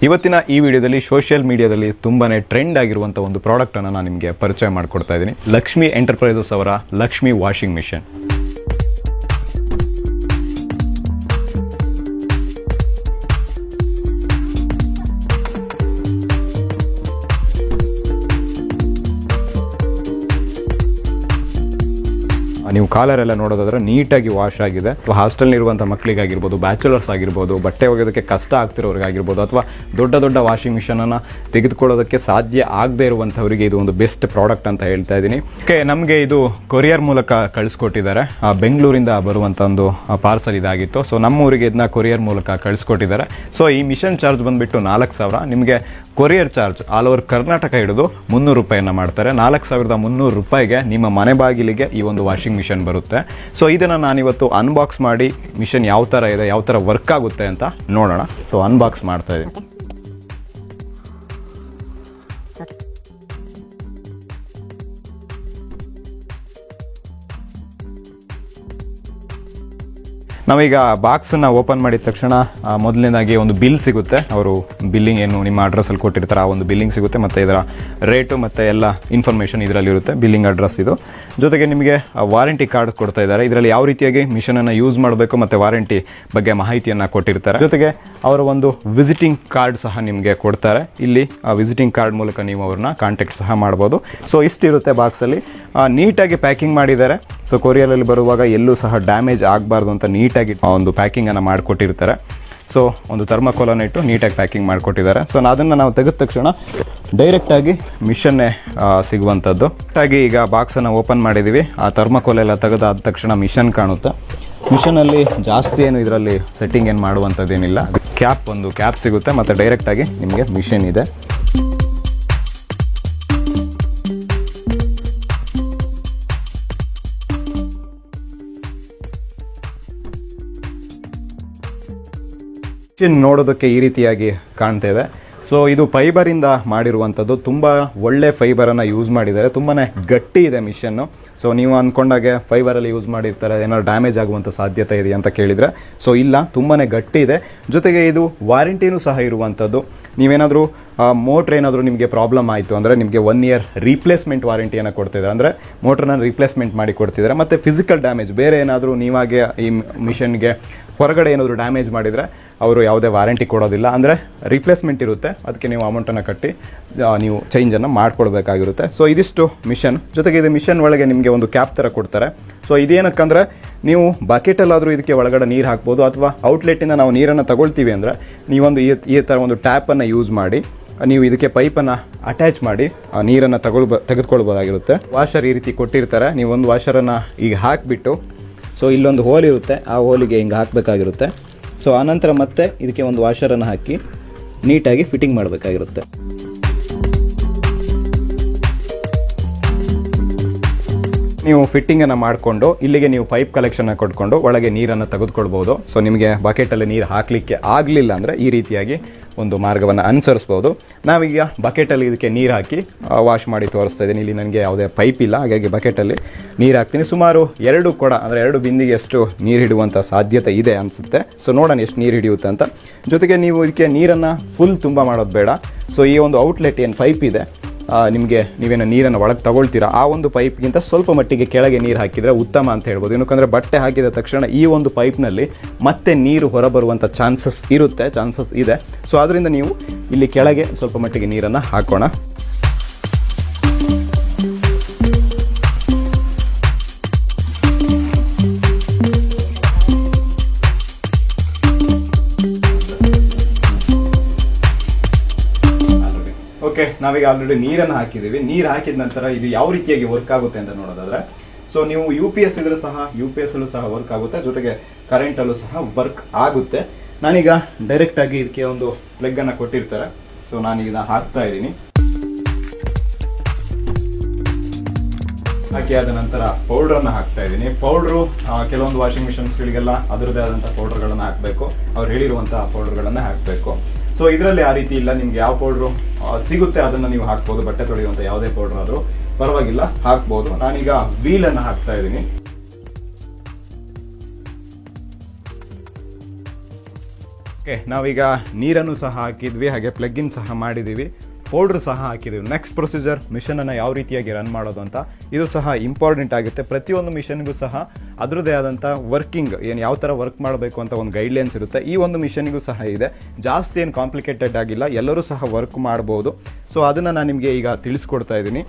ಇವತ್ತಿನ ಈ ವಿಡಿಯೋದಲ್ಲಿ ಸೋಷಿಯಲ್ ಮೀಡಿಯಾದಲ್ಲಿ ತುಂಬಾನೇ ಟ್ರೆಂಡ್ ಆಗಿರುವಂಥ ಒಂದು ಪ್ರಾಡಕ್ಟ್ ಅನ್ನು ನಾನು ನಿಮಗೆ ಪರಿಚಯ ಮಾಡಿಕೊಡ್ತಾ ಇದ್ದೀನಿ. ಲಕ್ಷ್ಮಿ ಎಂಟರ್ಪ್ರೈಸಸ್ ಅವರ ಲಕ್ಷ್ಮಿ ವಾಷಿಂಗ್ ಮಿಷನ್. ನೀವು ಕಾಲರ್ ಎಲ್ಲ ನೋಡೋದಾದ್ರೆ ನೀಟಾಗಿ ವಾಶ್ ಆಗಿದೆ. ಹಾಸ್ಟೆಲ್ ಇರುವಂಥ ಮಕ್ಕಳಿಗಾಗಿರ್ಬೋದು, ಬ್ಯಾಚುಲರ್ಸ್ ಆಗಿರ್ಬೋದು, ಬಟ್ಟೆ ಒಗೆಯೋದಕ್ಕೆ ಕಷ್ಟ ಆಗ್ತಿರೋರಿಗಾಗಿರ್ಬೋದು, ಅಥವಾ ದೊಡ್ಡ ದೊಡ್ಡ ವಾಷಿಂಗ್ ಮಿಷನ್ ಅನ್ನು ತೆಗೆದುಕೊಳ್ಳೋದಕ್ಕೆ ಸಾಧ್ಯ ಆಗದೆ ಇರುವಂಥವರಿಗೆ ಇದು ಒಂದು ಬೆಸ್ಟ್ ಪ್ರಾಡಕ್ಟ್ ಅಂತ ಹೇಳ್ತಾ ಇದ್ದೀನಿ. ನಮಗೆ ಇದು ಕೊರಿಯರ್ ಮೂಲಕ ಕಳಿಸ್ಕೊಟ್ಟಿದ್ದಾರೆ. ಬೆಂಗಳೂರಿಂದ ಬರುವಂಥ ಒಂದು ಪಾರ್ಸಲ್ ಇದಾಗಿತ್ತು. ಸೊ ನಮ್ಮ ಊರಿಗೆ ಇದನ್ನ ಕೊರಿಯರ್ ಮೂಲಕ ಕಳಿಸ್ಕೊಟ್ಟಿದ್ದಾರೆ. ಸೊ ಈ ಮಿಷನ್ ಚಾರ್ಜ್ ಬಂದುಬಿಟ್ಟು 4,000. ನಿಮಗೆ courier charge all over Karnataka ಹಿಡಿದು 300 ರೂಪಾಯಿಯನ್ನು ಮಾಡ್ತಾರೆ. 4,300 ರೂಪಾಯಿಗೆ ನಿಮ್ಮ ಮನೆ ಬಾಗಿಲಿಗೆ ಈ ಒಂದು ವಾಷಿಂಗ್ ಮಿಷನ್ ಬರುತ್ತೆ. ಸೊ ಇದನ್ನು ನಾನಿವತ್ತು ಅನ್ಬಾಕ್ಸ್ ಮಾಡಿ ಮಿಷನ್ ಯಾವ ಥರ ಇದೆ, ಯಾವ ಥರ ವರ್ಕ್ ಆಗುತ್ತೆ ಅಂತ ನೋಡೋಣ. ಸೊ ಅನ್ಬಾಕ್ಸ್ ಮಾಡ್ತಾ ಇದ್ದೀನಿ. ನಾವೀಗ ಬಾಕ್ಸನ್ನು ಓಪನ್ ಮಾಡಿದ ತಕ್ಷಣ ಮೊದಲನೇದಾಗಿ ಒಂದು ಬಿಲ್ ಸಿಗುತ್ತೆ. ಅವರು ಬಿಲ್ಲಿಂಗ್ ಏನು ನಿಮ್ಮ ಅಡ್ರೆಸ್ಸಲ್ಲಿ ಕೊಟ್ಟಿರ್ತಾರೆ ಆ ಒಂದು ಬಿಲ್ಲಿಂಗ್ ಸಿಗುತ್ತೆ, ಮತ್ತು ಇದರ ರೇಟು ಮತ್ತು ಎಲ್ಲ ಇನ್ಫಾರ್ಮೇಷನ್ ಇದರಲ್ಲಿರುತ್ತೆ. ಬಿಲ್ಲಿಂಗ್ ಅಡ್ರೆಸ್ ಇದು. ಜೊತೆಗೆ ನಿಮಗೆ ವಾರಂಟಿ ಕಾರ್ಡ್ ಕೊಡ್ತಾ ಇದ್ದಾರೆ. ಇದರಲ್ಲಿ ಯಾವ ರೀತಿಯಾಗಿ ಮಿಷನನ್ನು ಯೂಸ್ ಮಾಡಬೇಕು ಮತ್ತು ವಾರಂಟಿ ಬಗ್ಗೆ ಮಾಹಿತಿಯನ್ನು ಕೊಟ್ಟಿರ್ತಾರೆ. ಜೊತೆಗೆ ಅವರ ಒಂದು ವಿಸಿಟಿಂಗ್ ಕಾರ್ಡ್ ಸಹ ನಿಮಗೆ ಕೊಡ್ತಾರೆ. ಇಲ್ಲಿ ಆ ವಿಸಿಟಿಂಗ್ ಕಾರ್ಡ್ ಮೂಲಕ ನೀವು ಅವ್ರನ್ನ ಕಾಂಟ್ಯಾಕ್ಟ್ ಸಹ ಮಾಡ್ಬೋದು. ಸೊ ಇಷ್ಟಿರುತ್ತೆ ಬಾಕ್ಸಲ್ಲಿ. ನೀಟಾಗಿ ಪ್ಯಾಕಿಂಗ್ ಮಾಡಿದ್ದಾರೆ. ಸೊ ಕೊರಿಯರಲ್ಲಿ ಬರುವಾಗ ಎಲ್ಲೂ ಸಹ ಡ್ಯಾಮೇಜ್ ಆಗಬಾರ್ದು ಅಂತ ನೀಟಾಗಿ ಒಂದು ಪ್ಯಾಕಿಂಗನ್ನು ಮಾಡಿಕೊಟ್ಟಿರ್ತಾರೆ. ಸೊ ಒಂದು ಥರ್ಮಾಕೋಲನ್ನು ಇಟ್ಟು ನೀಟಾಗಿ ಪ್ಯಾಕಿಂಗ್ ಮಾಡಿಕೊಟ್ಟಿದ್ದಾರೆ. ಸೊ ಅದನ್ನು ನಾವು ತೆಗೆದ ತಕ್ಷಣ ಡೈರೆಕ್ಟಾಗಿ ಮಿಷನ್ನೇ ಸಿಗುವಂಥದ್ದು. ಹಾಗೆ ಈಗ ಬಾಕ್ಸನ್ನು ಓಪನ್ ಮಾಡಿದ್ದೀವಿ. ಆ ಥರ್ಮಾಕೋಲ್ ಎಲ್ಲ ತೆಗೆದಾದ ತಕ್ಷಣ ಮಿಷನ್ ಕಾಣುತ್ತೆ. ಮಿಷನಲ್ಲಿ ಜಾಸ್ತಿ ಏನು ಇದರಲ್ಲಿ ಸೆಟ್ಟಿಂಗ್ ಏನು ಮಾಡುವಂಥದ್ದೇನಿಲ್ಲ. ಒಂದು ಕ್ಯಾಪ್ ಸಿಗುತ್ತೆ ಮತ್ತು ಡೈರೆಕ್ಟಾಗಿ ನಿಮಗೆ ಮಿಷನ್ ಇದೆ. ನೋಡೋದಕ್ಕೆ ಈ ರೀತಿಯಾಗಿ ಕಾಣ್ತಾ ಇದೆ. ಸೊ ಇದು ಫೈಬರಿಂದ ಮಾಡಿರುವಂಥದ್ದು. ತುಂಬ ಒಳ್ಳೆ ಫೈಬರನ್ನು ಯೂಸ್ ಮಾಡಿದ್ದಾರೆ. ತುಂಬಾ ಗಟ್ಟಿ ಇದೆ ಮಿಷನ್ನು. ಸೊ ನೀವು ಅಂದ್ಕೊಂಡಾಗೆ ಫೈಬರಲ್ಲಿ ಯೂಸ್ ಮಾಡಿರ್ತಾರೆ, ಏನಾದ್ರು ಡ್ಯಾಮೇಜ್ ಆಗುವಂಥ ಸಾಧ್ಯತೆ ಇದೆ ಅಂತ ಕೇಳಿದರೆ ಸೊ ಇಲ್ಲ, ತುಂಬಾ ಗಟ್ಟಿ ಇದೆ. ಜೊತೆಗೆ ಇದು ವಾರಂಟಿನೂ ಸಹ ಇರುವಂಥದ್ದು. ನೀವೇನಾದರೂ ಮೋಟ್ರ್ ಏನಾದರೂ ನಿಮಗೆ ಪ್ರಾಬ್ಲಮ್ ಆಯಿತು ಅಂದರೆ ನಿಮಗೆ 1 ಇಯರ್ ರೀಪ್ಲೇಸ್ಮೆಂಟ್ ವಾರಂಟಿಯನ್ನು ಕೊಡ್ತಿದ್ದಾರೆ. ಅಂದರೆ ಮೋಟ್ರನ್ನ ರೀಪ್ಲೇಸ್ಮೆಂಟ್ ಮಾಡಿ ಕೊಡ್ತಿದ್ದಾರೆ. ಮತ್ತು ಫಿಸಿಕಲ್ ಡ್ಯಾಮೇಜ್ ಬೇರೆ ಏನಾದರೂ ನೀವಾಗೆ ಈ ಮಿಷನ್ಗೆ ಹೊರಗಡೆ ಏನಾದರೂ ಡ್ಯಾಮೇಜ್ ಮಾಡಿದರೆ ಅವರು ಯಾವುದೇ ವಾರಂಟಿ ಕೊಡೋದಿಲ್ಲ. ಅಂದರೆ ರೀಪ್ಲೇಸ್ಮೆಂಟ್ ಇರುತ್ತೆ, ಅದಕ್ಕೆ ನೀವು ಅಮೌಂಟನ್ನು ಕಟ್ಟಿ ನೀವು ಚೇಂಜನ್ನು ಮಾಡ್ಕೊಳ್ಬೇಕಾಗಿರುತ್ತೆ. ಸೊ ಇದಿಷ್ಟು ಮಿಷನ್. ಜೊತೆಗೆ ಇದು ಮಿಷನ್ ಒಳಗೆ ನಿಮಗೆ ಒಂದು ಕ್ಯಾಪ್ ಥರ ಕೊಡ್ತಾರೆ. ಸೊ ಇದೇನಕ್ಕಂದರೆ ನೀವು ಬಕೆಟಲ್ಲಾದರೂ ಇದಕ್ಕೆ ಒಳಗಡೆ ನೀರು ಹಾಕ್ಬೋದು, ಅಥವಾ ಔಟ್ಲೆಟ್ಟಿಂದ ನಾವು ನೀರನ್ನು ತಗೊಳ್ತೀವಿ ಅಂದರೆ ನೀವೊಂದು ಈ ಥರ ಒಂದು ಟ್ಯಾಪನ್ನು ಯೂಸ್ ಮಾಡಿ ನೀವು ಇದಕ್ಕೆ ಪೈಪನ್ನು ಅಟ್ಯಾಚ್ ಮಾಡಿ ನೀರನ್ನು ತೆಗೆದುಕೊಳ್ಬೋದಾಗಿರುತ್ತೆ. ವಾಷರ್ ಈ ರೀತಿ ಕೊಟ್ಟಿರ್ತಾರೆ. ನೀವು ಒಂದು ವಾಷರನ್ನು ಈಗ ಹಾಕಿಬಿಟ್ಟು ಸೊ ಇಲ್ಲೊಂದು ಹೋಲ್ ಇರುತ್ತೆ, ಆ ಹೋಲಿಗೆ ಹಿಂಗೆ ಹಾಕಬೇಕಾಗಿರುತ್ತೆ. ಸೊ ಆನಂತರ ಮತ್ತೆ ಇದಕ್ಕೆ ಒಂದು ವಾಷರನ್ನು ಹಾಕಿ ನೀಟಾಗಿ ಫಿಟ್ಟಿಂಗ್ ಮಾಡಬೇಕಾಗಿರುತ್ತೆ. ನೀವು ಫಿಟ್ಟಿಂಗನ್ನು ಮಾಡಿಕೊಂಡು ಇಲ್ಲಿಗೆ ನೀವು ಪೈಪ್ ಕಲೆಕ್ಷನ್ನ ಕೊಟ್ಕೊಂಡು ಒಳಗೆ ನೀರನ್ನು ತೆಗೆದುಕೊಳ್ಬೋದು. ಸೊ ನಿಮಗೆ ಬಕೆಟಲ್ಲಿ ನೀರು ಹಾಕಲಿಕ್ಕೆ ಆಗಲಿಲ್ಲ ಅಂದರೆ ಈ ರೀತಿಯಾಗಿ ಒಂದು ಮಾರ್ಗವನ್ನು ಅನುಸರಿಸ್ಬೋದು. ನಾವೀಗ ಬಕೆಟಲ್ಲಿ ಇದಕ್ಕೆ ನೀರು ಹಾಕಿ ವಾಶ್ ಮಾಡಿ ತೋರಿಸ್ತಾ ಇದ್ದೀನಿ. ಇಲ್ಲಿ ನನಗೆ ಯಾವುದೇ ಪೈಪ್ ಇಲ್ಲ, ಹಾಗಾಗಿ ಬಕೆಟಲ್ಲಿ ನೀರು ಹಾಕ್ತೀನಿ. ಸುಮಾರು 2 ಕೊಡ ಅಂದರೆ 2 ಬಿಂದಿಗೆಯಷ್ಟು ನೀರು ಹಿಡಿಯುವಂಥ ಸಾಧ್ಯತೆ ಇದೆ ಅನಿಸುತ್ತೆ. ಸೊ ನೋಡೋಣ ಎಷ್ಟು ನೀರು ಹಿಡಿಯುತ್ತೆ ಅಂತ. ಜೊತೆಗೆ ನೀವು ಇದಕ್ಕೆ ನೀರನ್ನು ಫುಲ್ ತುಂಬ ಮಾಡೋದು ಬೇಡ. ಸೊ ಈ ಒಂದು ಔಟ್ಲೆಟ್ ಏನು ಪೈಪ್ ಇದೆ, ನಿಮಗೆ ನೀವೇನು ನೀರನ್ನು ಒಳಗೆ ತಗೊಳ್ತೀರಾ ಆ ಒಂದು ಪೈಪ್ಗಿಂತ ಸ್ವಲ್ಪ ಮಟ್ಟಿಗೆ ಕೆಳಗೆ ನೀರು ಹಾಕಿದರೆ ಉತ್ತಮ ಅಂತ ಹೇಳ್ಬೋದು. ಏನಕ್ಕಂದರೆ ಬಟ್ಟೆ ಹಾಕಿದ ತಕ್ಷಣ ಈ ಒಂದು ಪೈಪ್ನಲ್ಲಿ ಮತ್ತೆ ನೀರು ಹೊರಬರುವಂಥ ಚಾನ್ಸಸ್ ಇದೆ. ಸೊ ಅದರಿಂದ ನೀವು ಇಲ್ಲಿ ಕೆಳಗೆ ಸ್ವಲ್ಪ ಮಟ್ಟಿಗೆ ನೀರನ್ನು ಹಾಕೋಣ. ಓಕೆ, ನಾವೀಗ ಆಲ್ರೆಡಿ ನೀರನ್ನು ಹಾಕಿದ್ದೀವಿ. ನೀರು ಹಾಕಿದ ನಂತರ ಇದು ಯಾವ ರೀತಿಯಾಗಿ ವರ್ಕ್ ಆಗುತ್ತೆ ಅಂತ ನೋಡೋದಾದ್ರೆ, ಸೊ ನೀವು UPS ಇದ್ರೂ ಸಹ UPS ಅಲ್ಲೂ ಸಹ ವರ್ಕ್ ಆಗುತ್ತೆ, ಜೊತೆಗೆ ಕರೆಂಟಲ್ಲೂ ಸಹ ವರ್ಕ್ ಆಗುತ್ತೆ. ನಾನೀಗ ಡೈರೆಕ್ಟಾಗಿ ಇದಕ್ಕೆ ಒಂದು ಪ್ಲಗ್ಗನ್ನು ಕೊಟ್ಟಿರ್ತಾರೆ. ಸೊ ನಾನೀಗ ಹಾಕ್ತಾ ಇದ್ದೀನಿ. ಹಾಕಿ ಆದ ನಂತರ ಪೌಡ್ರನ್ನು ಹಾಕ್ತಾ ಇದ್ದೀನಿ. ಪೌಡ್ರು ಕೆಲವೊಂದು ವಾಷಿಂಗ್ ಮಿಷನ್ಸ್ಗಳಿಗೆಲ್ಲ ಅದರದೇ ಆದಂಥ ಪೌಡರ್ಗಳನ್ನು ಹಾಕಬೇಕು. ಅವ್ರು ಹೇಳಿರುವಂಥ ಪೌಡರ್ಗಳನ್ನು ಹಾಕಬೇಕು. ಸೊ ಇದರಲ್ಲಿ ಆ ರೀತಿ ಇಲ್ಲ, ನಿಮ್ಗೆ ಯಾವ ಪೌಡ್ರು ಸಿಗುತ್ತೆ ಅದನ್ನು ನೀವು ಹಾಕ್ಬೋದು. ಬಟ್ಟೆ ತೊಳೆಯುವಂಥ ಯಾವುದೇ ಪೌಡರ್ ಆದರೂ ಪರವಾಗಿಲ್ಲ, ಹಾಕ್ಬೋದು. ನಾನೀಗ ವೀಲನ್ನು ಹಾಕ್ತಾ ಇದ್ದೀನಿ. ಓಕೆ, ನಾವೀಗ ನೀರನ್ನು ಸಹ ಹಾಕಿದ್ವಿ, ಹಾಗೆ ಪ್ಲಗ್ಗಿನ್ ಸಹ ಮಾಡಿದ್ದೀವಿ, ಪೌಡ್ರ್ ಸಹ ಹಾಕಿದ್ದೀವಿ. ನೆಕ್ಸ್ಟ್ ಪ್ರೊಸೀಜರ್ ಮಿಷನನ್ನು ಯಾವ ರೀತಿಯಾಗಿ ರನ್ ಮಾಡೋದು ಅಂತ. ಇದು ಸಹ ಇಂಪಾರ್ಟೆಂಟ್ ಆಗುತ್ತೆ. ಪ್ರತಿಯೊಂದು ಮಿಷನ್ಗೂ ಸಹ ಅದರದ್ದೇ ಆದಂಥ ವರ್ಕಿಂಗ್ ಏನು ಯಾವ ಥರ ವರ್ಕ್ ಮಾಡಬೇಕು ಅಂತ ಒಂದು ಗೈಡ್ಲೈನ್ಸ್ ಇರುತ್ತೆ. ಈ ಒಂದು ಮಿಷನ್ಗೂ ಸಹ ಇದೆ. ಜಾಸ್ತಿ ಏನು ಕಾಂಪ್ಲಿಕೇಟೆಡ್ ಆಗಿಲ್ಲ, ಎಲ್ಲರೂ ಸಹ ವರ್ಕ್ ಮಾಡ್ಬೋದು. ಸೊ ಅದನ್ನು ನಾನು ನಿಮಗೆ ಈಗ ತಿಳಿಸ್ಕೊಡ್ತಾ ಇದ್ದೀನಿ.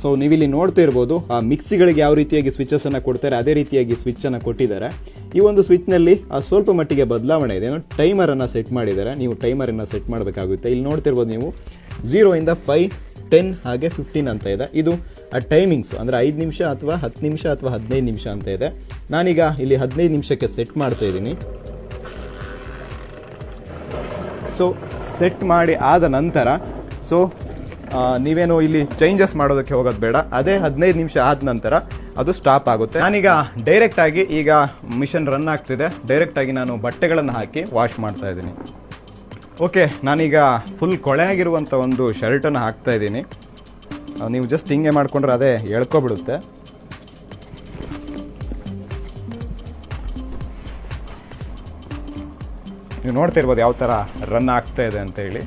ಸೊ ನೀವಿಲ್ಲಿ ನೋಡ್ತಾ ಇರ್ಬೋದು, ಆ ಮಿಕ್ಸಿಗಳಿಗೆ ಯಾವ ರೀತಿಯಾಗಿ ಸ್ವಿಚಸನ್ನು ಕೊಡ್ತಾರೆ ಅದೇ ರೀತಿಯಾಗಿ ಸ್ವಿಚ್ಚನ್ನು ಕೊಟ್ಟಿದ್ದಾರೆ. ಈ ಒಂದು ಸ್ವಿಚ್ನಲ್ಲಿ ಸ್ವಲ್ಪ ಮಟ್ಟಿಗೆ ಬದಲಾವಣೆ ಇದೆ. ಟೈಮರನ್ನು ಸೆಟ್ ಮಾಡಿದ್ದಾರೆ. ನೀವು ಟೈಮರನ್ನು ಸೆಟ್ ಮಾಡಬೇಕಾಗುತ್ತೆ. ಇಲ್ಲಿ ನೋಡ್ತಿರ್ಬೋದು ನೀವು 0 ಇಂದ 5, 10 ಹಾಗೆ 15 ಅಂತ ಇದೆ. ಇದು ಆ ಟೈಮಿಂಗ್ಸ್ ಅಂದರೆ 5 ನಿಮಿಷ ಅಥವಾ 10 ನಿಮಿಷ ಅಥವಾ 15 ನಿಮಿಷ ಅಂತ ಇದೆ. ನಾನೀಗ ಇಲ್ಲಿ 15 ನಿಮಿಷಕ್ಕೆ ಸೆಟ್ ಮಾಡ್ತಾ ಇದ್ದೀನಿ. ಸೊ ಸೆಟ್ ಮಾಡಿ ಆದ ನಂತರ ನೀವೇನು ಇಲ್ಲಿ ಚೇಂಜಸ್ ಮಾಡೋದಕ್ಕೆ ಹೋಗೋದು ಬೇಡ. ಅದೇ 15 ನಿಮಿಷ ಆದ ನಂತರ ಅದು ಸ್ಟಾಪ್ ಆಗುತ್ತೆ. ನಾನೀಗ ಡೈರೆಕ್ಟಾಗಿ ಈಗ ಮಿಷನ್ ರನ್ ಆಗ್ತಿದೆ, ಡೈರೆಕ್ಟಾಗಿ ನಾನು ಬಟ್ಟೆಗಳನ್ನು ಹಾಕಿ ವಾಶ್ ಮಾಡ್ತಾ ಇದ್ದೀನಿ. ಓಕೆ, ನಾನೀಗ ಫುಲ್ ಕೊಳೆ ಆಗಿರುವಂಥ ಒಂದು ಶರ್ಟನ್ನು ಹಾಕ್ತಾ ಇದ್ದೀನಿ. ನೀವು ಜಸ್ಟ್ ಹಿಂಗೆ ಮಾಡಿಕೊಂಡ್ರೆ ಅದೇ ಎಳ್ಕೊಬಿಡುತ್ತೆ. ನೀವು ನೋಡ್ತಾ ಇರ್ಬೋದು ಯಾವ ಥರ ರನ್ ಆಗ್ತಾ ಇದೆ ಅಂತ ಹೇಳಿ.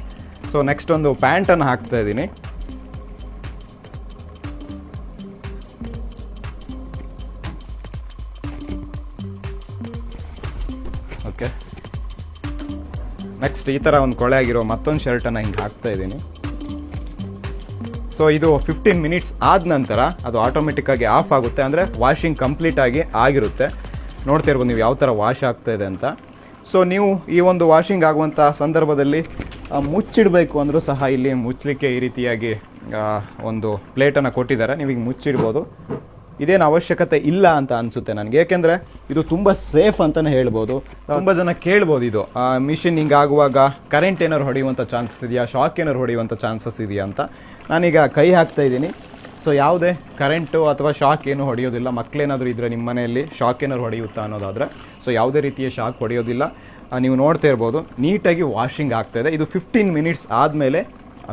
ಸೊ ನೆಕ್ಸ್ಟ್ ಒಂದು ಪ್ಯಾಂಟನ್ನು ಹಾಕ್ತಾ ಇದ್ದೀನಿ. ಓಕೆ, ನೆಕ್ಸ್ಟ್ ಈ ಥರ ಒಂದು ಕೊಳೆ ಆಗಿರೋ ಮತ್ತೊಂದು ಶರ್ಟನ್ನು ಹಿಂಗೆ ಹಾಕ್ತಾ ಇದ್ದೀನಿ. ಸೊ ಇದು 15 ಮಿನಿಟ್ಸ್ ಆದ ನಂತರ ಅದು ಆಟೋಮೆಟಿಕ್ಕಾಗಿ ಆಫ್ ಆಗುತ್ತೆ. ಅಂದರೆ ವಾಷಿಂಗ್ ಕಂಪ್ಲೀಟ್ ಆಗಿ ಆಗಿರುತ್ತೆ. ನೋಡ್ತಾ ಇರ್ಬೋದು ನೀವು ಯಾವ ಥರ ವಾಶ್ ಆಗ್ತಾ ಇದೆ ಅಂತ. ಸೊ ನೀವು ಈ ಒಂದು ವಾಷಿಂಗ್ ಆಗುವಂಥ ಸಂದರ್ಭದಲ್ಲಿ ಮುಚ್ಚಿಡಬೇಕು ಅಂದರೂ ಸಹ ಇಲ್ಲಿ ಮುಚ್ಚಲಿಕ್ಕೆ ಈ ರೀತಿಯಾಗಿ ಒಂದು ಪ್ಲೇಟನ್ನು ಕೊಟ್ಟಿದ್ದಾರೆ. ನೀವೀಗ ಮುಚ್ಚಿಡ್ಬೋದು. ಇದೇನು ಅವಶ್ಯಕತೆ ಇಲ್ಲ ಅಂತ ಅನಿಸುತ್ತೆ ನನಗೆ, ಏಕೆಂದರೆ ಇದು ತುಂಬ ಸೇಫ್ ಅಂತಲೇ ಹೇಳ್ಬೋದು. ತುಂಬ ಜನ ಕೇಳ್ಬೋದು, ಇದು ಮಿಷಿನ್ ಹಿಂಗಾಗುವಾಗ ಕರೆಂಟ್ ಏನಾದ್ರು ಹೊಡೆಯುವಂಥ ಚಾನ್ಸಸ್ ಇದೆಯಾ, ಶಾಕ್ ಏನಾದ್ರು ಹೊಡೆಯುವಂಥ ಚಾನ್ಸಸ್ ಇದೆಯಾ ಅಂತ. ನಾನೀಗ ಕೈ ಹಾಕ್ತಾ ಇದ್ದೀನಿ. ಸೊ ಯಾವುದೇ ಕರೆಂಟು ಅಥವಾ ಶಾಕ್ ಏನು ಹೊಡೆಯೋದಿಲ್ಲ. ಮಕ್ಕಳೇನಾದರೂ ಇದ್ದರೆ ನಿಮ್ಮ ಮನೆಯಲ್ಲಿ ಶಾಕ್ ಏನಾದ್ರು ಹೊಡೆಯುತ್ತಾ ಅನ್ನೋದಾದರೆ ಸೊ ಯಾವುದೇ ರೀತಿಯ ಶಾಕ್ ಹೊಡೆಯೋದಿಲ್ಲ. ನೀವು ನೋಡ್ತಾ ಇರ್ಬೋದು ನೀಟಾಗಿ ವಾಷಿಂಗ್ ಆಗ್ತಾಯಿದೆ. ಇದು 15 ಮಿನಿಟ್ಸ್ ಆದಮೇಲೆ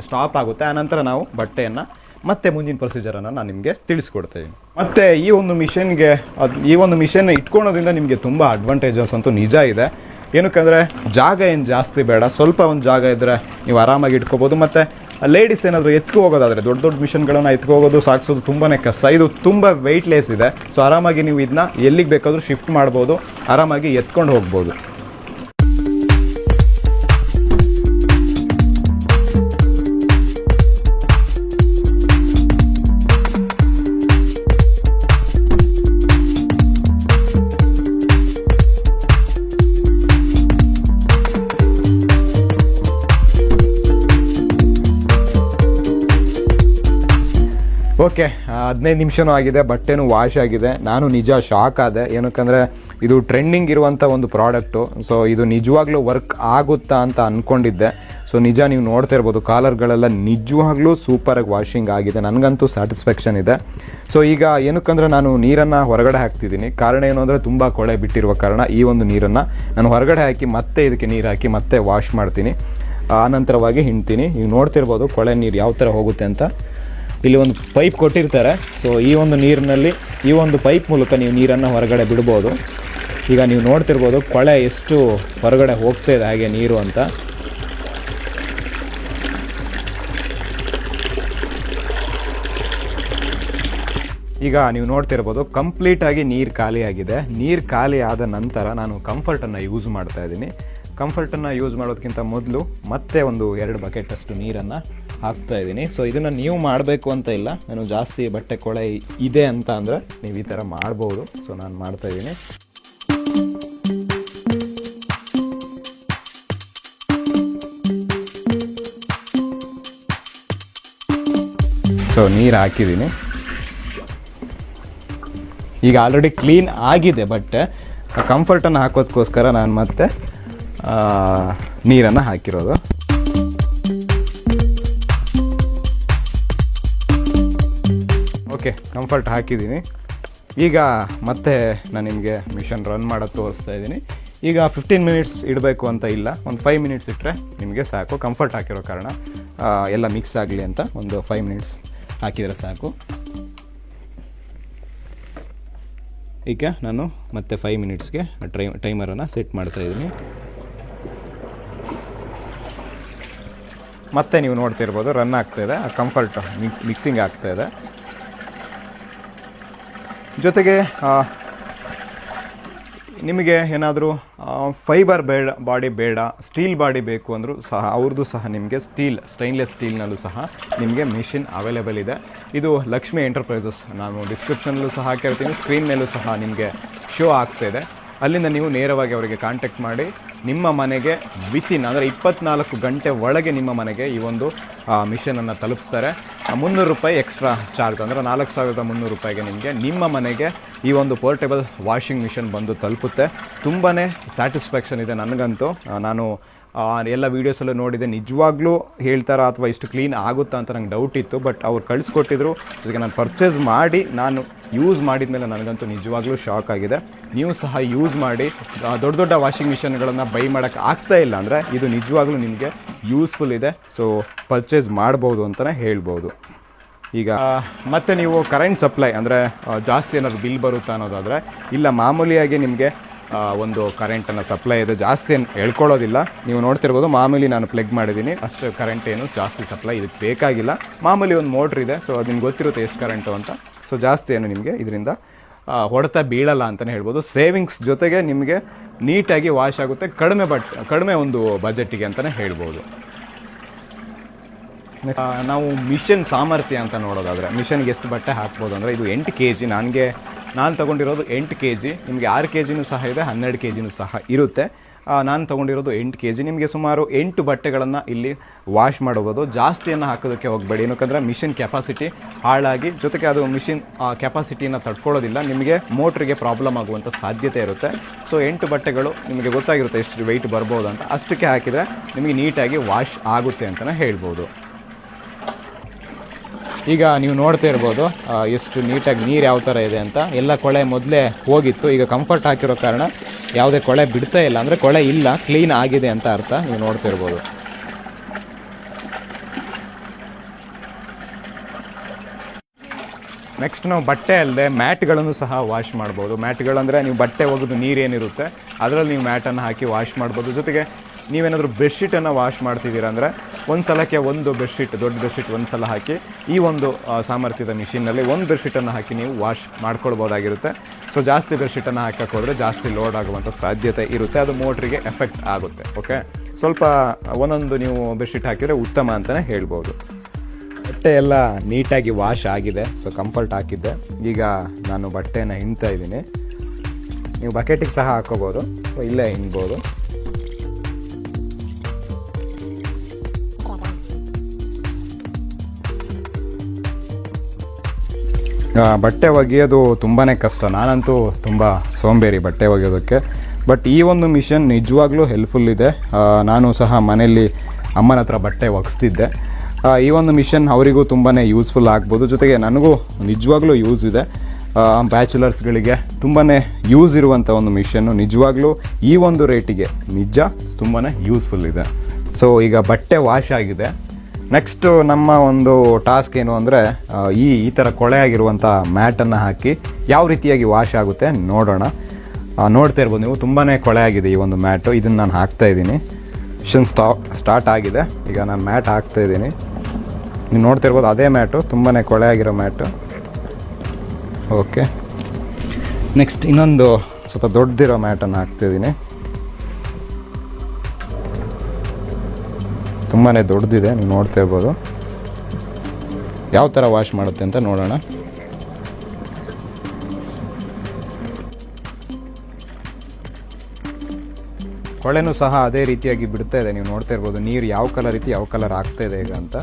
ಸ್ಟಾಪ್ ಆಗುತ್ತೆ. ಆನಂತರ ನಾವು ಬಟ್ಟೆಯನ್ನು ಮತ್ತೆ ಮುಂದಿನ ಪ್ರೊಸೀಜರನ್ನು ನಾನು ನಿಮಗೆ ತಿಳಿಸ್ಕೊಡ್ತಾಯಿದ್ದೀನಿ. ಮತ್ತು ಈ ಒಂದು ಮಿಷನ್ ಇಟ್ಕೊಳೋದ್ರಿಂದ ನಿಮಗೆ ತುಂಬ ಅಡ್ವಾಂಟೇಜಸ್ ಅಂತೂ ನಿಜ ಇದೆ. ಏನಕ್ಕಂದರೆ ಜಾಗ ಏನು ಜಾಸ್ತಿ ಬೇಡ, ಸ್ವಲ್ಪ ಒಂದು ಜಾಗ ಇದ್ದರೆ ನೀವು ಆರಾಮಾಗಿ ಇಟ್ಕೋಬೋದು. ಮತ್ತು ಲೇಡೀಸ್ ಏನಾದರೂ ಎತ್ಕೊ ಹೋಗೋದಾದರೆ ದೊಡ್ಡ ಮಿಷನ್ಗಳನ್ನು ಎತ್ಕೊ ಹೋಗೋದು ಸಾಗಿಸೋದು ತುಂಬಾ ಕಷ್ಟ. ಇದು ತುಂಬ ವೆಯ್ಟ್ಲೆಸ್ ಇದೆ. ಸೊ ಆರಾಮಾಗಿ ನೀವು ಇದನ್ನ ಎಲ್ಲಿಗೆ ಬೇಕಾದರೂ ಶಿಫ್ಟ್ ಮಾಡ್ಬೋದು, ಆರಾಮಾಗಿ ಎತ್ಕೊಂಡು ಹೋಗ್ಬೋದು. ಓಕೆ, 15 ನಿಮಿಷನೂ ಆಗಿದೆ, ಬಟ್ಟೆನೂ ವಾಶ್ ಆಗಿದೆ. ನಾನು ನಿಜ ಶಾಕ್ ಆದೆ. ಏನಕ್ಕಂದರೆ ಇದು ಟ್ರೆಂಡಿಂಗ್ ಇರುವಂಥ ಒಂದು ಪ್ರಾಡಕ್ಟು. ಸೊ ಇದು ನಿಜವಾಗ್ಲೂ ವರ್ಕ್ ಆಗುತ್ತಾ ಅಂತ ಅಂದ್ಕೊಂಡಿದ್ದೆ. ಸೊ ನಿಜ ನೀವು ನೋಡ್ತಾ ಇರ್ಬೋದು ಕಾಲರ್ಗಳೆಲ್ಲ ನಿಜವಾಗ್ಲೂ ಸೂಪರಾಗಿ ವಾಷಿಂಗ್ ಆಗಿದೆ. ನನಗಂತೂ ಸ್ಯಾಟಿಸ್ಫ್ಯಾಕ್ಷನ್ ಇದೆ. ಸೊ ಈಗ ಏನಕ್ಕಂದರೆ ನಾನು ನೀರನ್ನು ಹೊರಗಡೆ ಹಾಕ್ತಿದ್ದೀನಿ. ಕಾರಣ ಏನು ಅಂದರೆ ತುಂಬ ಕೊಳೆ ಬಿಟ್ಟಿರುವ ಕಾರಣ ಈ ಒಂದು ನೀರನ್ನು ನಾನು ಹೊರಗಡೆ ಹಾಕಿ ಮತ್ತೆ ಇದಕ್ಕೆ ನೀರು ಹಾಕಿ ಮತ್ತೆ ವಾಶ್ ಮಾಡ್ತೀನಿ. ಆನಂತರವಾಗಿ ಹಿಂಡ್ತೀನಿ. ನೀವು ನೋಡ್ತಿರ್ಬೋದು ಕೊಳೆ ನೀರು ಯಾವ ಥರ ಹೋಗುತ್ತೆ ಅಂತ. ಇಲ್ಲಿ ಒಂದು ಪೈಪ್ ಕೊಟ್ಟಿರ್ತಾರೆ. ಸೊ ಈ ಒಂದು ನೀರಿನಲ್ಲಿ ಈ ಒಂದು ಪೈಪ್ ಮೂಲಕ ನೀವು ನೀರನ್ನು ಹೊರಗಡೆ ಬಿಡ್ಬೋದು. ಈಗ ನೀವು ನೋಡ್ತಿರ್ಬೋದು ಕೊಳೆ ಎಷ್ಟು ಹೊರಗಡೆ ಹೋಗ್ತಾ ಇದೆ ಹಾಗೆ ನೀರು ಅಂತ. ಈಗ ನೀವು ನೋಡ್ತಿರ್ಬೋದು ಕಂಪ್ಲೀಟಾಗಿ ನೀರು ಖಾಲಿಯಾಗಿದೆ. ನೀರು ಖಾಲಿ ಆದ ನಂತರ ನಾನು ಕಂಫರ್ಟನ್ನು ಯೂಸ್ ಮಾಡ್ತಾ ಇದ್ದೀನಿ. ಕಂಫರ್ಟನ್ನು ಯೂಸ್ ಮಾಡೋದಕ್ಕಿಂತ ಮೊದಲು ಮತ್ತೆ ಒಂದು 2 ಬಕೆಟಷ್ಟು ನೀರನ್ನು ಹಾಕ್ತಾ ಇದ್ದೀನಿ. ಸೊ ಇದನ್ನು ನೀವು ಮಾಡಬೇಕು ಅಂತ ಇಲ್ಲ. ನಾನು ಜಾಸ್ತಿ ಬಟ್ಟೆ ಕೊಳೆ ಇದೆ ಅಂತ ಅಂದರೆ ನೀವು ಈ ಥರ ಮಾಡ್ಬೋದು. ಸೊ ನಾನು ಮಾಡ್ತಾ ಇದ್ದೀನಿ. ಸೊ ನೀರು ಹಾಕಿದ್ದೀನಿ. ಈಗ ಆಲ್ರೆಡಿ ಕ್ಲೀನ್ ಆಗಿದೆ ಬಟ್ಟೆ. ಕಂಫರ್ಟನ್ನು ಹಾಕೋದಕ್ಕೋಸ್ಕರ ನಾನು ಮತ್ತೆ ನೀರನ್ನು ಹಾಕಿರೋದು. ಓಕೆ, ಕಂಫರ್ಟ್ ಹಾಕಿದ್ದೀನಿ. ಈಗ ಮತ್ತೆ ನಾನು ನಿಮಗೆ ಮಿಷನ್ ರನ್ ಮಾಡೋದು ತೋರಿಸ್ತಾ ಇದ್ದೀನಿ. ಈಗ 15 ಮಿನಿಟ್ಸ್ ಇಡಬೇಕು ಅಂತ ಇಲ್ಲ, ಒಂದು 5 ಮಿನಿಟ್ಸ್ ಇಟ್ಟರೆ ನಿಮಗೆ ಸಾಕು. ಕಂಫರ್ಟ್ ಹಾಕಿರೋ ಕಾರಣ ಎಲ್ಲ ಮಿಕ್ಸ್ ಆಗಲಿ ಅಂತ ಒಂದು 5 ಮಿನಿಟ್ಸ್ ಹಾಕಿದರೆ ಸಾಕು. ಈಗ ನಾನು ಮತ್ತೆ 5 ಮಿನಿಟ್ಸ್ಗೆ ಟೈಮರನ್ನು ಸೆಟ್ ಮಾಡ್ತಾಯಿದ್ದೀನಿ. ಮತ್ತೆ ನೀವು ನೋಡ್ತಿರ್ಬೋದು ರನ್ ಆಗ್ತಾಯಿದೆ, ಕಂಫರ್ಟ್ ಮಿಕ್ಸಿಂಗ್ ಆಗ್ತಾಯಿದೆ. ಜೊತೆಗೆ ನಿಮಗೆ ಏನಾದರೂ ಫೈಬರ್ ಬಾಡಿ ಬೇಡ, ಸ್ಟೀಲ್ ಬಾಡಿ ಬೇಕು ಅಂದರೂ ಸಹ ಅವ್ರದ್ದು ಸಹ ನಿಮಗೆ ಸ್ಟೈನ್ಲೆಸ್ ಸ್ಟೀಲ್ನಲ್ಲೂ ಸಹ ನಿಮಗೆ ಮಿಷಿನ್ ಅವೈಲೇಬಲ್ ಇದೆ. ಇದು ಲಕ್ಷ್ಮಿ ಎಂಟರ್ಪ್ರೈಸಸ್, ನಾನು ಡಿಸ್ಕ್ರಿಪ್ಷನಲ್ಲೂ ಸಹ ಹಾಕಿರ್ತೀನಿ, ಸ್ಕ್ರೀನ್ ಮೇಲೂ ಸಹ ನಿಮಗೆ ಶೋ ಆಗ್ತಾಯಿದೆ. ಅಲ್ಲಿಂದ ನೀವು ನೇರವಾಗಿ ಅವರಿಗೆ ಕಾಂಟ್ಯಾಕ್ಟ್ ಮಾಡಿ ನಿಮ್ಮ ಮನೆಗೆ ವಿತಿನ್ ಅಂದರೆ 24 ಗಂಟೆ ಒಳಗೆ ನಿಮ್ಮ ಮನೆಗೆ ಈ ಒಂದು ಮಿಷನನ್ನು ತಲುಪಿಸ್ತಾರೆ. 300 ರೂಪಾಯಿ ಎಕ್ಸ್ಟ್ರಾ ಚಾರ್ಜ್, ಅಂದರೆ 4300 ರೂಪಾಯಿಗೆ ನಿಮಗೆ ನಿಮ್ಮ ಮನೆಗೆ ಈ ಒಂದು ಪೋರ್ಟೇಬಲ್ ವಾಷಿಂಗ್ ಮಿಷನ್ ಬಂದು ತಲುಪುತ್ತೆ. ತುಂಬಾ ಸ್ಯಾಟಿಸ್ಫ್ಯಾಕ್ಷನ್ ಇದೆ ನನಗಂತೂ. ನಾನು ಎಲ್ಲ ವೀಡಿಯೋಸಲ್ಲೂ ನೋಡಿದೆ, ನಿಜವಾಗ್ಲೂ ಹೇಳ್ತಾರಾ ಅಥವಾ ಇಷ್ಟು ಕ್ಲೀನ್ ಆಗುತ್ತಾ ಅಂತ ನಂಗೆ ಡೌಟ್ ಇತ್ತು. ಬಟ್ ಅವ್ರು ಕಳಿಸ್ಕೊಟ್ಟಿದ್ರು, ಜೊತೆಗೆ ನಾನು ಪರ್ಚೇಸ್ ಮಾಡಿ ನಾನು ಯೂಸ್ ಮಾಡಿದ ಮೇಲೆ ನನಗಂತೂ ನಿಜವಾಗ್ಲೂ ಶಾಕ್ ಆಗಿದೆ. ನೀವು ಸಹ ಯೂಸ್ ಮಾಡಿ. ದೊಡ್ಡ ದೊಡ್ಡ ವಾಷಿಂಗ್ ಮಿಷನ್ಗಳನ್ನು ಬೈ ಮಾಡೋಕ್ಕೆ ಆಗ್ತಾ ಇಲ್ಲ ಅಂದರೆ ಇದು ನಿಜವಾಗ್ಲೂ ನಿಮಗೆ ಯೂಸ್ಫುಲ್ ಇದೆ. ಸೊ ಪರ್ಚೇಸ್ ಮಾಡ್ಬೋದು ಅಂತಲೇ ಹೇಳ್ಬೋದು. ಈಗ ಮತ್ತೆ ನೀವು ಕರೆಂಟ್ ಸಪ್ಲೈ ಅಂದರೆ ಜಾಸ್ತಿ ಏನಾದ್ರು ಬಿಲ್ ಬರುತ್ತಾ ಅನ್ನೋದಾದರೆ ಇಲ್ಲ, ಮಾಮೂಲಿಯಾಗಿ ನಿಮಗೆ ಒಂದು ಕರೆಂಟನ್ನು ಸಪ್ಲೈ ಇದೆ, ಜಾಸ್ತಿ ಏನು ಹೇಳ್ಕೊಳ್ಳೋದಿಲ್ಲ. ನೀವು ನೋಡ್ತಿರ್ಬೋದು, ಮಾಮೂಲಿ ನಾನು ಪ್ಲಗ್ ಮಾಡಿದ್ದೀನಿ, ಅಷ್ಟು ಕರೆಂಟ್ ಏನು ಜಾಸ್ತಿ ಸಪ್ಲೈ ಇದಕ್ಕೆ ಬೇಕಾಗಿಲ್ಲ. ಮಾಮೂಲಿ ಒಂದು ಮೋಟ್ರ್ ಇದೆ, ಸೊ ಅದು ನಿಮ್ಗೆ ಗೊತ್ತಿರುತ್ತೆ ಎಷ್ಟು ಕರೆಂಟು ಅಂತ. ಸೊ ಜಾಸ್ತಿ ಏನು ನಿಮಗೆ ಇದರಿಂದ ಹೊಡೆತ ಬೀಳಲ್ಲ ಅಂತಲೇ ಹೇಳ್ಬೋದು. ಸೇವಿಂಗ್ಸ್ ಜೊತೆಗೆ ನಿಮಗೆ ನೀಟಾಗಿ ವಾಶ್ ಆಗುತ್ತೆ, ಕಡಿಮೆ ಒಂದು ಬಜೆಟಿಗೆ ಅಂತಲೇ ಹೇಳ್ಬೋದು. ನಾವು ಮಿಷನ್ ಸಾಮರ್ಥ್ಯ ಅಂತ ನೋಡೋದಾದರೆ ಮಿಷನ್ಗೆ ಎಷ್ಟು ಬಟ್ಟೆ ಹಾಕ್ಬೋದು ಅಂದರೆ ಇದು 8 kg. ನಾನು ತೊಗೊಂಡಿರೋದು 8 kg. ನಿಮಗೆ 6 kgನೂ ಸಹ ಇದೆ, 12 kgನೂ ಸಹ ಇರುತ್ತೆ. ನಾನು ತೊಗೊಂಡಿರೋದು 8 kg. ನಿಮಗೆ ಸುಮಾರು 8 ಬಟ್ಟೆಗಳನ್ನು ಇಲ್ಲಿ ವಾಶ್ ಮಾಡ್ಬೋದು. ಜಾಸ್ತಿಯನ್ನು ಹಾಕೋದಕ್ಕೆ ಹೋಗಬೇಡಿ, ಏನಕ್ಕಂದರೆ ಮಿಷಿನ್ ಕೆಪಾಸಿಟಿ ಹಾಳಾಗಿ, ಜೊತೆಗೆ ಅದು ಮಿಷಿನ್ ಕೆಪಾಸಿಟಿಯನ್ನು ತಡ್ಕೊಳ್ಳೋದಿಲ್ಲ, ನಿಮಗೆ ಮೋಟ್ರಿಗೆ ಪ್ರಾಬ್ಲಮ್ ಆಗುವಂಥ ಸಾಧ್ಯತೆ ಇರುತ್ತೆ. ಸೊ 8 ಬಟ್ಟೆಗಳು ನಿಮಗೆ ಗೊತ್ತಾಗಿರುತ್ತೆ ಎಷ್ಟು ವೆಯ್ಟ್ ಬರ್ಬೋದು ಅಂತ, ಅಷ್ಟಕ್ಕೆ ಹಾಕಿದರೆ ನಿಮಗೆ ನೀಟಾಗಿ ವಾಶ್ ಆಗುತ್ತೆ ಅಂತಲೇ ಹೇಳ್ಬೋದು. ಈಗ ನೀವು ನೋಡ್ತಾ ಇರ್ಬೋದು ಎಷ್ಟು ನೀಟಾಗಿ ನೀರು ಯಾವ ಥರ ಇದೆ ಅಂತ. ಎಲ್ಲ ಕೊಳೆ ಮೊದಲೇ ಹೋಗಿತ್ತು, ಈಗ ಕಂಫರ್ಟ್ ಹಾಕಿರೋ ಕಾರಣ ಯಾವುದೇ ಕೊಳೆ ಬಿಡ್ತಾ ಇಲ್ಲ, ಅಂದರೆ ಕೊಳೆ ಇಲ್ಲ, ಕ್ಲೀನ್ ಆಗಿದೆ ಅಂತ ಅರ್ಥ. ನೀವು ನೋಡ್ತಾ ಇರ್ಬೋದು. ನೆಕ್ಸ್ಟ್ ನಾವು ಬಟ್ಟೆ ಅಲ್ಲದೆ ಮ್ಯಾಟ್ಗಳನ್ನು ಸಹ ವಾಶ್ ಮಾಡ್ಬೋದು. ಮ್ಯಾಟ್ಗಳಂದರೆ ನೀವು ಬಟ್ಟೆ ಒಗೆದು ನೀರೇನಿರುತ್ತೆ ಅದರಲ್ಲಿ ನೀವು ಮ್ಯಾಟನ್ನು ಹಾಕಿ ವಾಶ್ ಮಾಡ್ಬೋದು. ಜೊತೆಗೆ ನೀವೇನಾದರೂ ಬೆಡ್ಶೀಟನ್ನು ವಾಶ್ ಮಾಡ್ತಿದ್ದೀರಾ ಅಂದರೆ ಒಂದು ಸಲಕ್ಕೆ ಒಂದು ಬೆಡ್ಶೀಟ್, ದೊಡ್ಡ ಬೆಡ್ಶೀಟ್ ಒಂದು ಸಲ ಹಾಕಿ ಈ ಒಂದು ಸಾಮರ್ಥ್ಯದ ಮಿಷಿನ್ನಲ್ಲಿ ಒಂದು ಬೆಡ್ಶೀಟನ್ನು ಹಾಕಿ ನೀವು ವಾಶ್ ಮಾಡ್ಕೊಳ್ಬೋದಾಗಿರುತ್ತೆ. ಸೊ ಜಾಸ್ತಿ ಬೆಡ್ಶೀಟನ್ನು ಹಾಕಕ್ಕೆ ಹೋದರೆ ಜಾಸ್ತಿ ಲೋಡ್ ಆಗುವಂಥ ಸಾಧ್ಯತೆ ಇರುತ್ತೆ, ಅದು ಮೋಟ್ರಿಗೆ ಎಫೆಕ್ಟ್ ಆಗುತ್ತೆ. ಓಕೆ, ಸ್ವಲ್ಪ ಒಂದೊಂದು ನೀವು ಬೆಡ್ಶೀಟ್ ಹಾಕಿದರೆ ಉತ್ತಮ ಅಂತಲೇ ಹೇಳ್ಬೋದು. ಬಟ್ಟೆ ಎಲ್ಲ ನೀಟಾಗಿ ವಾಶ್ ಆಗಿದೆ. ಸೊ ಕಂಫರ್ಟ್ ಹಾಕಿದ್ದೆ. ಈಗ ನಾನು ಬಟ್ಟೆನ ಹಿಂಡ್ತಾ ಇದ್ದೀನಿ. ನೀವು ಬಕೆಟಿಗೆ ಸಹ ಹಾಕೋಬೋದು, ಇಲ್ಲೇ ಹಿಂಡ್ಬೋದು. ಬಟ್ಟೆ ಒಗೆಯೋದು ತುಂಬಾ ಕಷ್ಟ. ನಾನಂತೂ ತುಂಬ ಸೋಂಬೇರಿ ಬಟ್ಟೆ ಒಗೆಯೋದಕ್ಕೆ. ಬಟ್ ಈ ಒಂದು ಮಿಷನ್ ನಿಜವಾಗ್ಲೂ ಹೆಲ್ಪ್ಫುಲ್ ಇದೆ. ನಾನು ಸಹ ಮನೆಯಲ್ಲಿ ಅಮ್ಮನ ಹತ್ರ ಬಟ್ಟೆ ಒಗೆಸ್ತಿದ್ದೆ. ಈ ಒಂದು ಮಿಷನ್ ಅವರಿಗೂ ತುಂಬಾ ಯೂಸ್ಫುಲ್ ಆಗ್ಬೋದು. ಜೊತೆಗೆ ನನಗೂ ನಿಜವಾಗ್ಲೂ ಯೂಸ್ ಇದೆ. ಬ್ಯಾಚುಲರ್ಸ್ಗಳಿಗೆ ತುಂಬಾ ಯೂಸ್ ಇರುವಂಥ ಒಂದು ಮಿಷನ್ನು. ನಿಜವಾಗ್ಲೂ ಈ ಒಂದು ರೇಟಿಗೆ ನಿಜ ತುಂಬಾ ಯೂಸ್ಫುಲ್ ಇದೆ. ಸೊ ಈಗ ಬಟ್ಟೆ ವಾಶ್ ಆಗಿದೆ. ನೆಕ್ಸ್ಟು ನಮ್ಮ ಒಂದು ಟಾಸ್ಕ್ ಏನು ಅಂದರೆ ಈ ಥರ ಕೊಳೆ ಆಗಿರುವಂಥ ಮ್ಯಾಟನ್ನು ಹಾಕಿ ಯಾವ ರೀತಿಯಾಗಿ ವಾಶ್ ಆಗುತ್ತೆ ನೋಡೋಣ. ನೋಡ್ತಾ ಇರ್ಬೋದು ನೀವು, ತುಂಬಾ ಕೊಳೆ ಆಗಿದೆ ಈ ಒಂದು ಮ್ಯಾಟು. ಇದನ್ನು ನಾನು ಹಾಕ್ತಾಯಿದ್ದೀನಿ. ಮಿಷನ್ ಸ್ಟಾರ್ಟ್ ಆಗಿದೆ. ಈಗ ನಾನು ಮ್ಯಾಟ್ ಹಾಕ್ತಾಯಿದ್ದೀನಿ. ನೀವು ನೋಡ್ತಾ ಇರ್ಬೋದು, ಅದೇ ಮ್ಯಾಟು, ತುಂಬಾ ಕೊಳೆ ಆಗಿರೋ ಮ್ಯಾಟು. ಓಕೆ, ನೆಕ್ಸ್ಟ್ ಇನ್ನೊಂದು ಸ್ವಲ್ಪ ದೊಡ್ಡದಿರೋ ಮ್ಯಾಟನ್ನು ಹಾಕ್ತಾಯಿದ್ದೀನಿ. ತುಂಬಾ ದೊಡ್ಡದಿದೆ, ನೀವು ನೋಡ್ತಾ ಇರ್ಬೋದು. ಯಾವ ಥರ ವಾಶ್ ಮಾಡುತ್ತೆ ಅಂತ ನೋಡೋಣ. ಕೊಳೆನೂ ಸಹ ಅದೇ ರೀತಿಯಾಗಿ ಬಿಡ್ತಾ ಇದೆ. ನೀವು ನೋಡ್ತಾ ಇರ್ಬೋದು ನೀರು ಯಾವ ಕಲರ್ ರೀತಿ ಯಾವ ಕಲರ್ ಆಗ್ತಾ ಇದೆ ಈಗ ಅಂತ.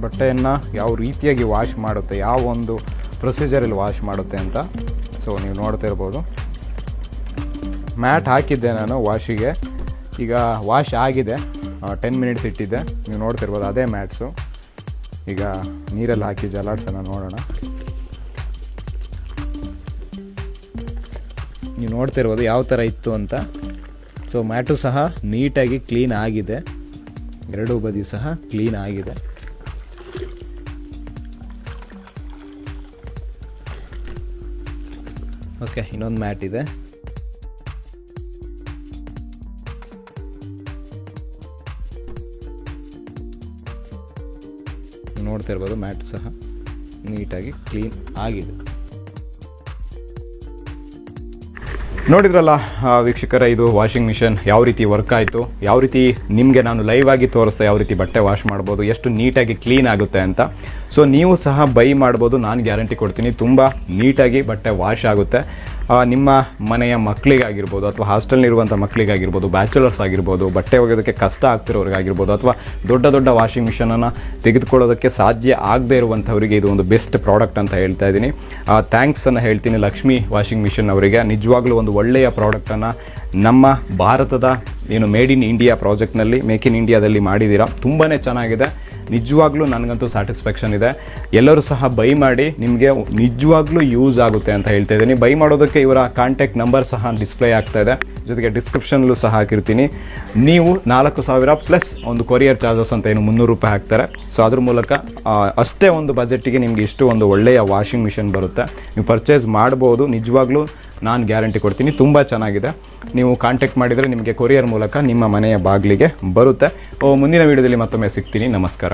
ಬಟ್ಟೆಯನ್ನು ಯಾವ ರೀತಿಯಾಗಿ ವಾಶ್ ಮಾಡುತ್ತೆ, ಯಾವ ಒಂದು ಪ್ರೊಸೀಜರಲ್ಲಿ ವಾಶ್ ಮಾಡುತ್ತೆ ಅಂತ. ಸೊ ನೀವು ನೋಡ್ತಾ ಇರ್ಬೋದು, ಮ್ಯಾಟ್ ಹಾಕಿದ್ದೆ ನಾನು ವಾಶಿಗೆ. ಈಗ ವಾಶ್ ಆಗಿದೆ, 10 ಮಿನಿಟ್ಸ್ ಇಟ್ಟಿದ್ದೆ. ನೀವು ನೋಡ್ತಿರ್ಬೋದು ಅದೇ ಮ್ಯಾಟ್ಸು. ಈಗ ನೀರಲ್ಲಿ ಹಾಕಿ ಜಲಾಡ್ಸೋಣ, ನೋಡೋಣ. ನೀವು ನೋಡ್ತಿರ್ಬೋದು ಯಾವ ಥರ ಇತ್ತು ಅಂತ. ಸೊ ಮ್ಯಾಟು ಸಹ ನೀಟಾಗಿ ಕ್ಲೀನ್ ಆಗಿದೆ, ಎರಡೂ ಬದಿ ಸಹ ಕ್ಲೀನ್ ಆಗಿದೆ. ಓಕೆ, ಇನ್ನೊಂದು ಮ್ಯಾಟ್ ಇದೆ. ನೋಡ್ತಾ ಇರ್ಬೋದು ಮ್ಯಾಟ್ ಸಹ ನೀಟಾಗಿ ಕ್ಲೀನ್ ಆಗಿದೆ. ನೋಡಿದ್ರಲ್ಲ ವೀಕ್ಷಕರೇ, ಇದು ವಾಷಿಂಗ್ ಮಿಷನ್ ಯಾವ ರೀತಿ ವರ್ಕ್ ಆಯಿತು, ಯಾವ ರೀತಿ ನಿಮಗೆ ನಾನು ಲೈವ್ ಆಗಿ ತೋರಿಸ್ದೆ ಯಾವ ರೀತಿ ಬಟ್ಟೆ ವಾಶ್ ಮಾಡ್ಬೋದು, ಎಷ್ಟು ನೀಟಾಗಿ ಕ್ಲೀನ್ ಆಗುತ್ತೆ ಅಂತ. ಸೊ ನೀವು ಸಹ ಬೈ ಮಾಡ್ಬೋದು, ನಾನು ಗ್ಯಾರಂಟಿ ಕೊಡ್ತೀನಿ ತುಂಬ ನೀಟಾಗಿ ಬಟ್ಟೆ ವಾಶ್ ಆಗುತ್ತೆ. ನಿಮ್ಮ ಮನೆಯ ಮಕ್ಕಳಿಗಾಗಿರ್ಬೋದು ಅಥವಾ ಹಾಸ್ಟೆಲ್ನಿರುವಂಥ ಮಕ್ಕಳಿಗಾಗಿರ್ಬೋದು, ಬ್ಯಾಚುಲರ್ಸ್ ಆಗಿರ್ಬೋದು, ಬಟ್ಟೆ ಒಗೆಯೋದಕ್ಕೆ ಕಷ್ಟ ಆಗ್ತಿರೋರಿಗಾಗಿರ್ಬೋದು ಅಥವಾ ದೊಡ್ಡ ದೊಡ್ಡ ವಾಷಿಂಗ್ ಮಿಷನನ್ನು ತೆಗೆದುಕೊಳ್ಳೋದಕ್ಕೆ ಸಾಧ್ಯ ಆಗದೇ ಇರುವಂಥವರಿಗೆ ಇದು ಒಂದು ಬೆಸ್ಟ್ ಪ್ರಾಡಕ್ಟ್ ಅಂತ ಹೇಳ್ತಾ ಇದ್ದೀನಿ. ಥ್ಯಾಂಕ್ಸನ್ನು ಹೇಳ್ತೀನಿ ಲಕ್ಷ್ಮಿ ವಾಷಿಂಗ್ ಮಿಷನ್ ಅವರಿಗೆ. ನಿಜವಾಗ್ಲೂ ಒಂದು ಒಳ್ಳೆಯ ಪ್ರಾಡಕ್ಟನ್ನು ನಮ್ಮ ಭಾರತದ ಏನು ಮೇಡ್ ಇನ್ ಇಂಡಿಯಾ ಪ್ರಾಜೆಕ್ಟ್ನಲ್ಲಿ, ಮೇಕ್ ಇನ್ ಇಂಡಿಯಾದಲ್ಲಿ ಮಾಡಿದ್ದೀರಾ. ತುಂಬಾ ಚೆನ್ನಾಗಿದೆ, ನಿಜವಾಗ್ಲೂ ನನಗಂತೂ ಸ್ಯಾಟಿಸ್ಫ್ಯಾಕ್ಷನ್ ಇದೆ. ಎಲ್ಲರೂ ಸಹ ಬೈ ಮಾಡಿ, ನಿಮಗೆ ನಿಜವಾಗ್ಲೂ ಯೂಸ್ ಆಗುತ್ತೆ ಅಂತ ಹೇಳ್ತಾ ಇದ್ದೀನಿ. ಬೈ ಮಾಡೋದಕ್ಕೆ ಇವರ ಕಾಂಟ್ಯಾಕ್ಟ್ ನಂಬರ್ ಸಹ ಡಿಸ್ಪ್ಲೇ ಆಗ್ತಾ ಇದೆ, ಜೊತೆಗೆ ಡಿಸ್ಕ್ರಿಪ್ಷನ್ಲೂ ಸಹ ಹಾಕಿರ್ತೀನಿ. ನೀವು 4,000 ಪ್ಲಸ್ ಒಂದು ಕೊರಿಯರ್ ಚಾರ್ಜಸ್ ಅಂತ ಏನು 300 ರೂಪಾಯಿ ಹಾಕ್ತಾರೆ. ಸೊ ಅದ್ರ ಮೂಲಕ ಅಷ್ಟೇ ಒಂದು ಬಜೆಟ್ಟಿಗೆ ನಿಮಗೆ ಇಷ್ಟು ಒಂದು ಒಳ್ಳೆಯ ವಾಷಿಂಗ್ ಮಿಷನ್ ಬರುತ್ತೆ. ನೀವು ಪರ್ಚೇಸ್ ಮಾಡ್ಬೋದು, ನಿಜವಾಗ್ಲೂ ನಾನು ಗ್ಯಾರಂಟಿ ಕೊಡ್ತೀನಿ, ತುಂಬ ಚೆನ್ನಾಗಿದೆ. ನೀವು ಕಾಂಟ್ಯಾಕ್ಟ್ ಮಾಡಿದರೆ ನಿಮಗೆ ಕೊರಿಯರ್ ಮೂಲಕ ನಿಮ್ಮ ಮನೆಯ ಬಾಗಿಲಿಗೆ ಬರುತ್ತೆ. ಮುಂದಿನ ವೀಡಿಯೋದಲ್ಲಿ ಮತ್ತೊಮ್ಮೆ ಸಿಗ್ತೀನಿ. ನಮಸ್ಕಾರ.